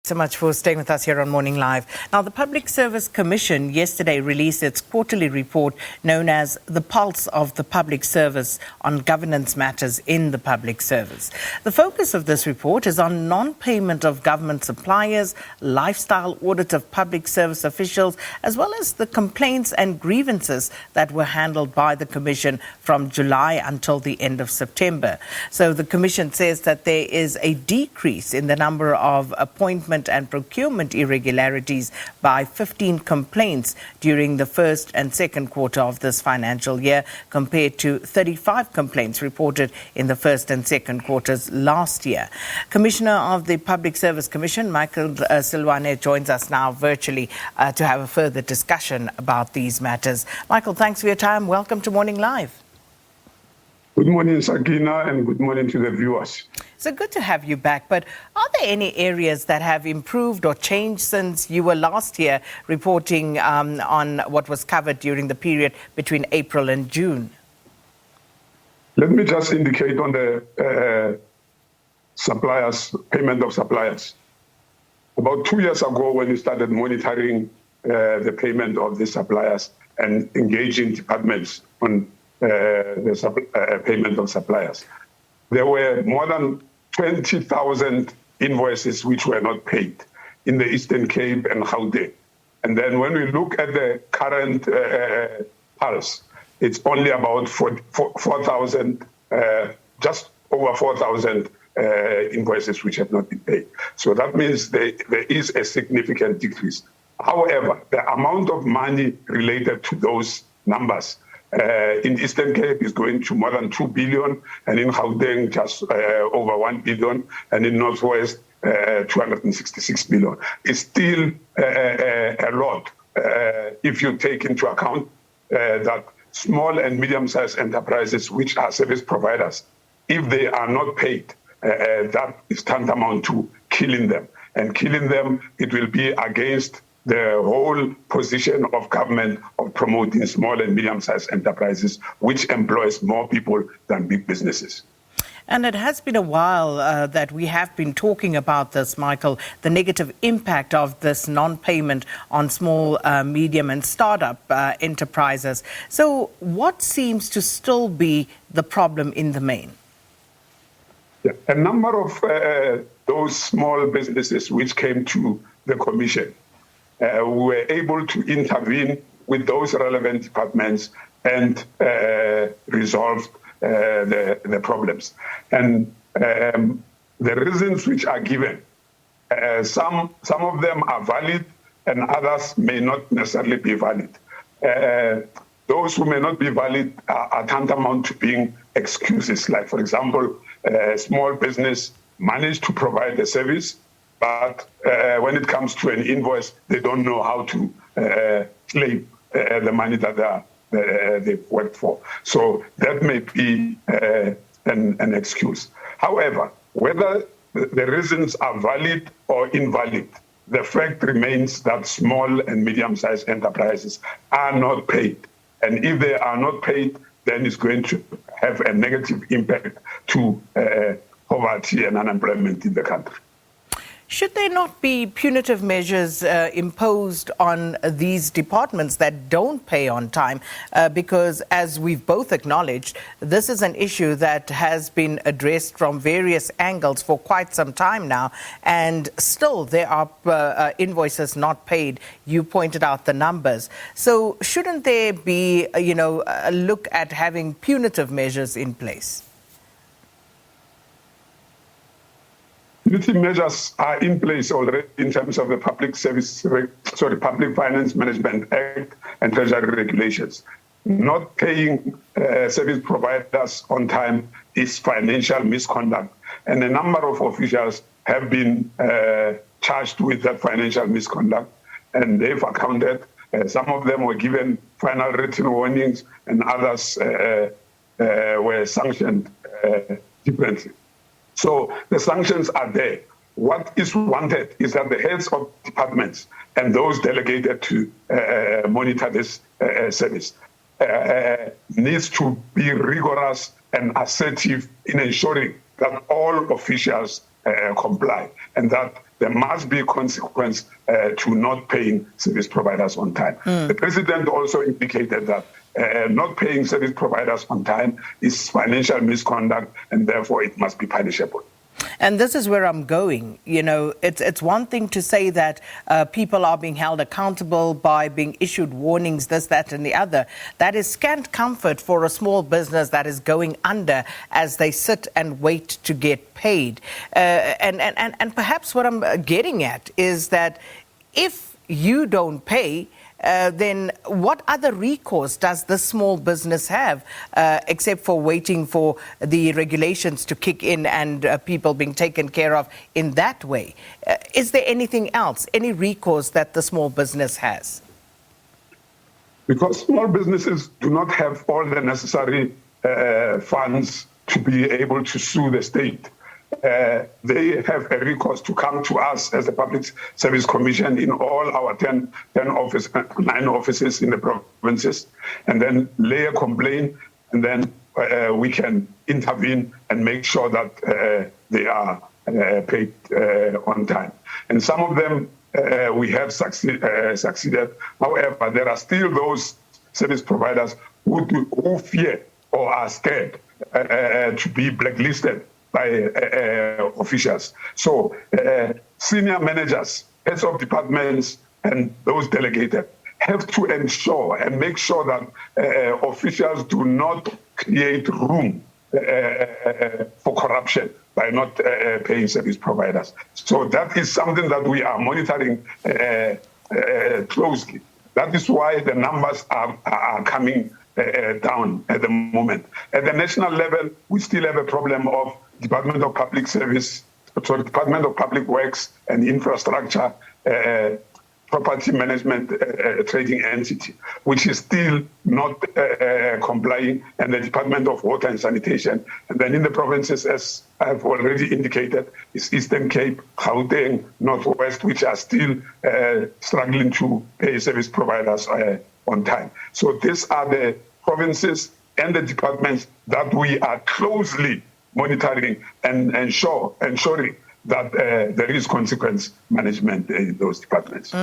So much for staying with us here on Morning Live. Now, the Public Service Commission yesterday released its quarterly report known as The Pulse of the Public Service on governance matters in the public service. The focus of this report is on non-payment of government suppliers, lifestyle audit of public service officials, as well as the complaints and grievances that were handled by the Commission from July until the end of September. So the Commission says that there is a decrease in the number of appointments and procurement irregularities by 15 complaints during the first and second quarter of this financial year, compared to 35 complaints reported in the first and second quarters last year. Commissioner of the Public Service Commission, Michael Seloane, joins us now virtually to have a further discussion about these matters. Michael, thanks for your time. Welcome to Morning Live. Good morning, Sakina, and good morning to the viewers. So good to have you back. But are there any areas that have improved or changed since you were last year reporting on what was covered during the period between April and June? Let me just indicate on the suppliers, payment of suppliers. About 2 years ago, when we started monitoring the payment of the suppliers and engaging departments on the payment of suppliers, there were more than 20,000 invoices which were not paid in the Eastern Cape and Gauteng. And then when we look at the current pulse, it's only about 4,000, just over 4,000 invoices which have not been paid. So that means there is a significant decrease. However, the amount of money related to those numbers in Eastern Cape is going to more than 2 billion, and in Gauteng just over 1 billion, and in Northwest 266 billion. It's still a lot if you take into account that small and medium-sized enterprises, which are service providers, if they are not paid, that is tantamount to killing them. And killing them, it will be against the whole position of government of promoting small and medium-sized enterprises, which employs more people than big businesses. And it has been a while that we have been talking about this, Michael, the negative impact of this non-payment on small, medium and startup enterprises. So what seems to still be the problem in the main? Yeah. A number of those small businesses which came to the Commission were able to intervene with those relevant departments and resolve the problems. And the reasons which are given, some of them are valid and others may not necessarily be valid. Those who may not be valid are tantamount to being excuses. Like, for example, a small business managed to provide the service, but when it comes to an invoice, they don't know how to claim the money that they've worked for. So that may be an excuse. However, whether the reasons are valid or invalid, the fact remains that small and medium-sized enterprises are not paid. And if they are not paid, then it's going to have a negative impact to poverty and unemployment in the country. Should there not be punitive measures imposed on these departments that don't pay on time? Because, as we've both acknowledged, this is an issue that has been addressed from various angles for quite some time now, and still there are invoices not paid. You pointed out the numbers. So shouldn't there be, a look at having punitive measures in place? Punitive measures are in place already in terms of the Public Finance Management Act and Treasury regulations. Not paying service providers on time is financial misconduct, and a number of officials have been charged with that financial misconduct, and they've accounted. Some of them were given final written warnings, and others were sanctioned differently. So the sanctions are there. What is wanted is that the heads of departments and those delegated to monitor this service needs to be rigorous and assertive in ensuring that all officials comply, and that there must be a consequence to not paying service providers on time. The President also indicated that not paying service providers on time is financial misconduct, and therefore it must be punishable. And this is where I'm going. You know, it's one thing to say that people are being held accountable by being issued warnings, this, that, and the other. That is scant comfort for a small business that is going under as they sit and wait to get paid. And perhaps what I'm getting at is that if you don't pay, then what other recourse does the small business have except for waiting for the regulations to kick in and people being taken care of in that way? Is there anything else, any recourse that the small business has? Because small businesses do not have all the necessary funds to be able to sue the state. They have a recourse to come to us as the Public Service Commission in all our 9 offices in the provinces, and then lay a complaint, and then we can intervene and make sure that they are paid on time. And some of them we have succeeded. However, there are still those service providers who fear or are scared to be blacklisted by officials. So senior managers, heads of departments, and those delegated have to ensure and make sure that officials do not create room for corruption by not paying service providers. So that is something that we are monitoring closely. That is why the numbers are coming down at the moment. At the national level, we still have a problem of Department of Public Works and Infrastructure, property management trading entity, which is still not complying, and the Department of Water and Sanitation. And then in the provinces, as I've already indicated, is Eastern Cape, Gauteng, Northwest, which are still struggling to pay service providers on time. So these are the provinces and the departments that we are closely monitoring and ensuring that there is consequence management in those departments.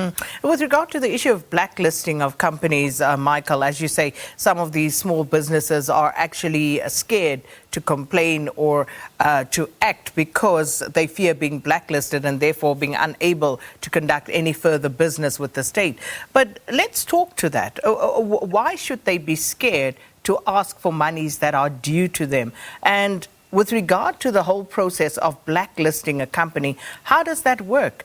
With regard to the issue of blacklisting of companies, Michael, as you say, some of these small businesses are actually scared to complain or to act because they fear being blacklisted and therefore being unable to conduct any further business with the state. But let's talk to that. Why should they be scared to ask for monies that are due to them? And with regard to the whole process of blacklisting a company, how does that work?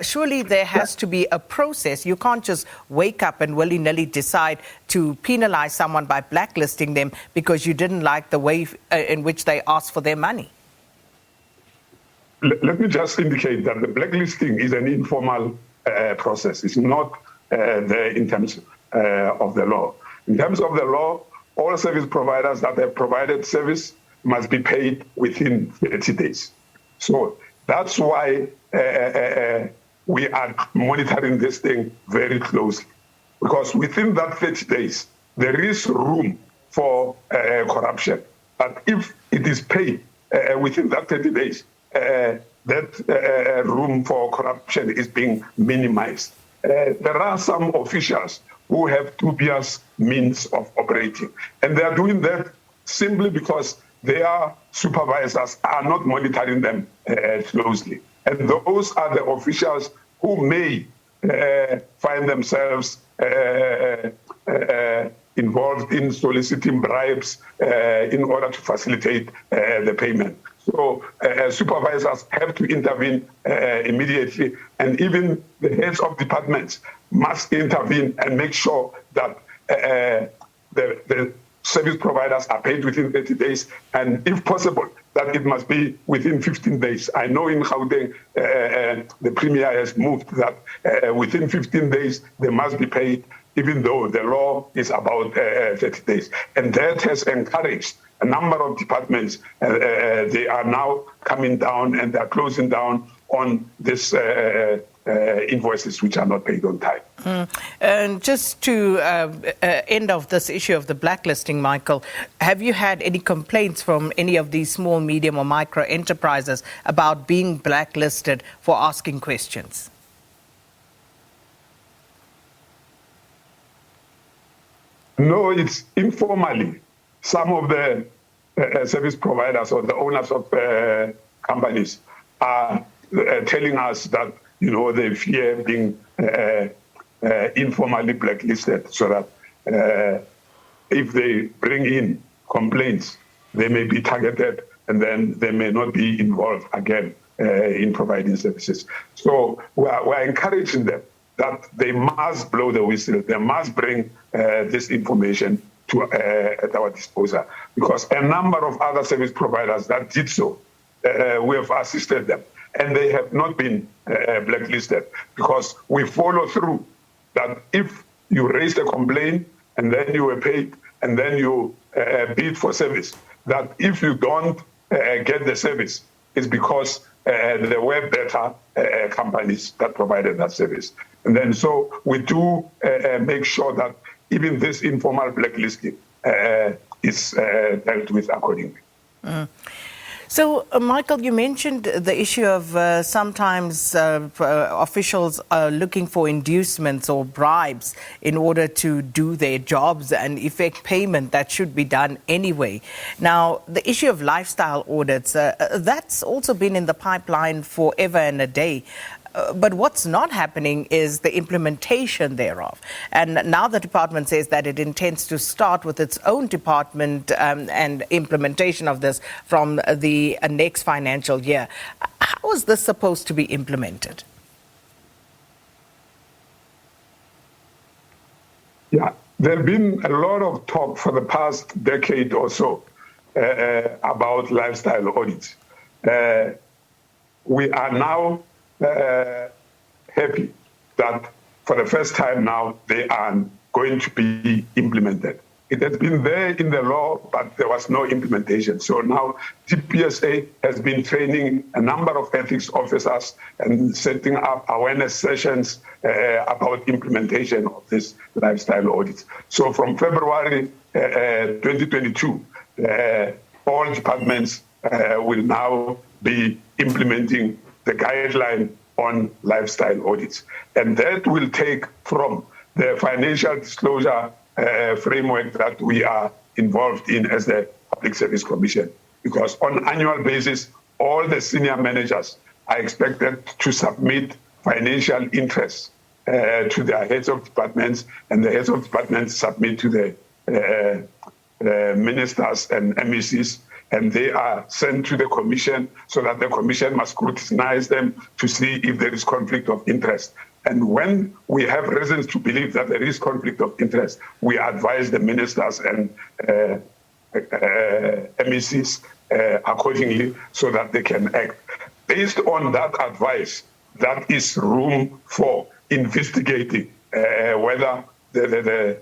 Surely there has to be a process. You can't just wake up and willy-nilly decide to penalize someone by blacklisting them because you didn't like the way in which they asked for their money. Let me just indicate that the blacklisting is an informal process. It's not there in terms of the law. In terms of the law, all service providers that have provided service must be paid within 30 days. So that's why we are monitoring this thing very closely, because within that 30 days, there is room for corruption. But if it is paid within that 30 days, that room for corruption is being minimized. There are some officials who have dubious means of operating, and they are doing that simply because their supervisors are not monitoring them closely. And those are the officials who may find themselves involved in soliciting bribes in order to facilitate the payment. So supervisors have to intervene immediately, and even the heads of departments must intervene and make sure that the service providers are paid within 30 days, and if possible, that it must be within 15 days. I know in Gauteng, the Premier has moved that within 15 days, they must be paid, even though the law is about 30 days. And that has encouraged a number of departments. They are now coming down and they're closing down on this invoices which are not paid on time. And just to end of this issue of the blacklisting, Michael, have you had any complaints from any of these small, medium or micro enterprises about being blacklisted for asking questions? No, it's informally. Some of the service providers or the owners of companies are telling us that, they fear being informally blacklisted, so that if they bring in complaints, they may be targeted and then they may not be involved again in providing services. So we're encouraging them that they must blow the whistle. They must bring this information at our disposal, because a number of other service providers that did so, we have assisted them, and they have not been blacklisted, because we follow through that if you raised a complaint and then you were paid and then you bid for service, that if you don't get the service, it's because there were better companies that provided that service. And then so we do make sure that even this informal blacklisting is dealt with accordingly. So, Michael, you mentioned the issue of sometimes officials are looking for inducements or bribes in order to do their jobs and effect payment that should be done anyway. Now, the issue of lifestyle audits, that's also been in the pipeline forever and a day. But what's not happening is the implementation thereof. And now the department says that it intends to start with its own department and implementation of this from the next financial year. How is this supposed to be implemented? Yeah, there have been a lot of talk for the past decade or so about lifestyle audits. We are now happy that for the first time now they are going to be implemented. It has been there in the law, but there was no implementation. So now TPSA has been training a number of ethics officers and setting up awareness sessions about implementation of this lifestyle audits. So from February 2022, all departments will now be implementing the guideline on lifestyle audits. And that will take from the financial disclosure framework that we are involved in as the Public Service Commission. Because on an annual basis, all the senior managers are expected to submit financial interests to their heads of departments, and the heads of departments submit to the ministers and MECs, and they are sent to the commission so that the commission must scrutinize them to see if there is conflict of interest. And when we have reasons to believe that there is conflict of interest, we advise the ministers and MECs accordingly so that they can act. Based on that advice, that is room for investigating whether the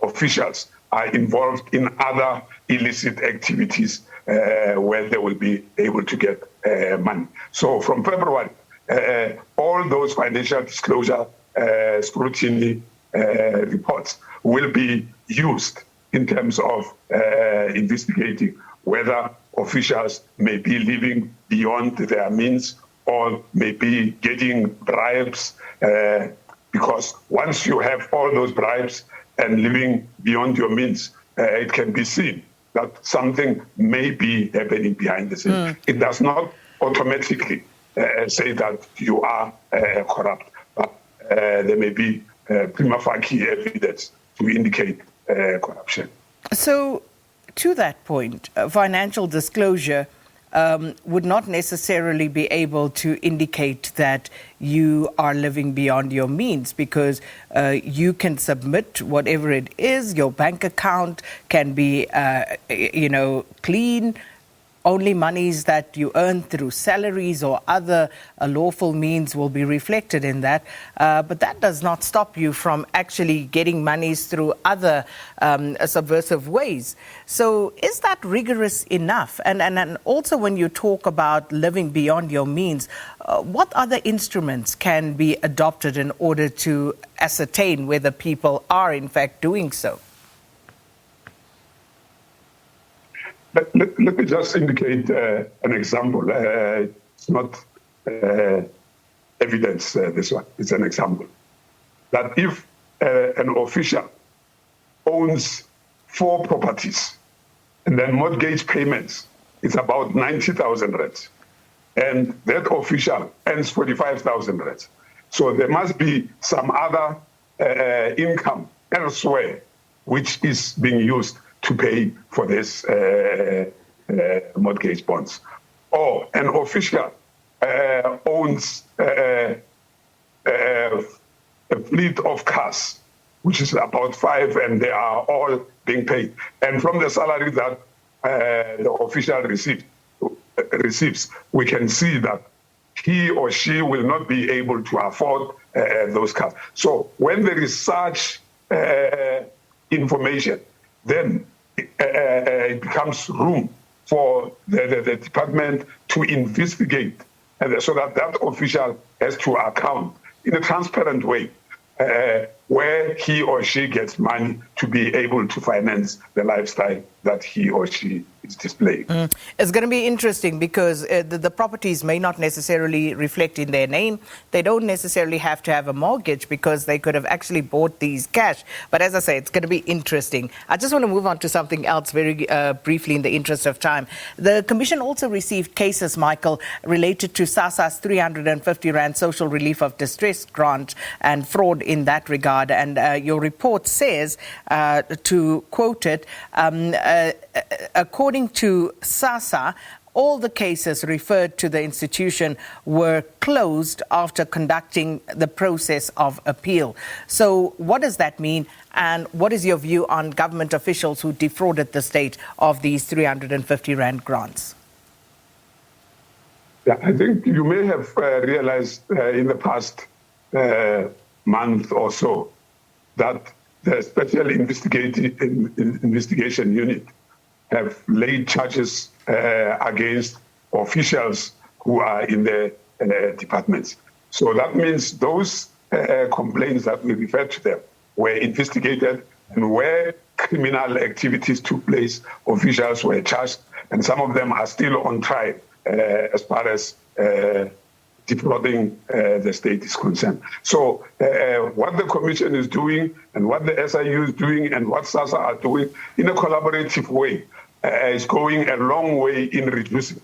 officials are involved in other illicit activities where they will be able to get money. So from February, all those financial disclosure scrutiny reports will be used in terms of investigating whether officials may be living beyond their means or may be getting bribes, because once you have all those bribes and living beyond your means, it can be seen that something may be happening behind the scenes. It does not automatically say that you are corrupt, but there may be prima facie evidence to indicate corruption. So, to that point, financial disclosure would not necessarily be able to indicate that you are living beyond your means, because you can submit whatever it is. Your bank account can be, clean. only monies that you earn through salaries or other lawful means will be reflected in that. But that does not stop you from actually getting monies through other subversive ways. So is that rigorous enough? And also when you talk about living beyond your means, what other instruments can be adopted in order to ascertain whether people are in fact doing so? Let me just indicate an example. It's not evidence, this one. It's an example. That if an official owns 4 properties and then mortgage payments is about 90,000 rands, and that official earns 45,000 rands. So there must be some other income elsewhere which is being used to pay for this mortgage bonds. Or an official owns a fleet of cars, which is about 5, and they are all being paid. And from the salary that the official receives, we can see that he or she will not be able to afford those cars. So when there is such information, then it becomes room for the department to investigate, and so that official has to account in a transparent way where he or she gets money to be able to finance the lifestyle that he or she is displaying. It's going to be interesting because the properties may not necessarily reflect in their name. They don't necessarily have to have a mortgage because they could have actually bought these cash. But as I say, it's going to be interesting. I just want to move on to something else very briefly in the interest of time. The Commission also received cases, Michael, related to SASSA's 350 Rand Social Relief of Distress grant and fraud in that regard. And your report says, to quote it, according to SASSA, all the cases referred to the institution were closed after conducting the process of appeal. So what does that mean? And what is your view on government officials who defrauded the state of these 350 Rand grants? Yeah, I think you may have realized in the past month or so that the Special Investigation Unit have laid charges against officials who are in the departments. So that means those complaints that we referred to them were investigated, and where criminal activities took place, officials were charged, and some of them are still on trial as far as defrauding the state is concerned. So what the Commission is doing and what the SIU is doing and what SASSA are doing in a collaborative way is going a long way in reducing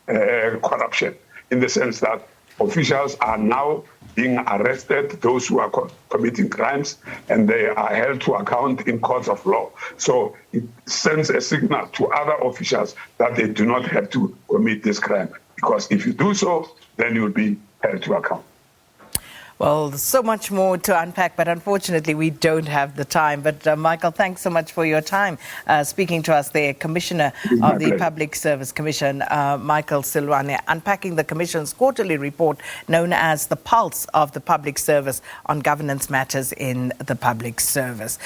corruption, in the sense that officials are now being arrested, those who are committing crimes, and they are held to account in courts of law. So it sends a signal to other officials that they do not have to commit this crime, because if you do so, then you'll be held to account. Well, so much more to unpack, but unfortunately we don't have the time. But Michael, thanks so much for your time speaking to us there, Commissioner of the Public Service Commission, Michael Seloane, unpacking the Commission's quarterly report known as the Pulse of the Public Service on governance matters in the public service.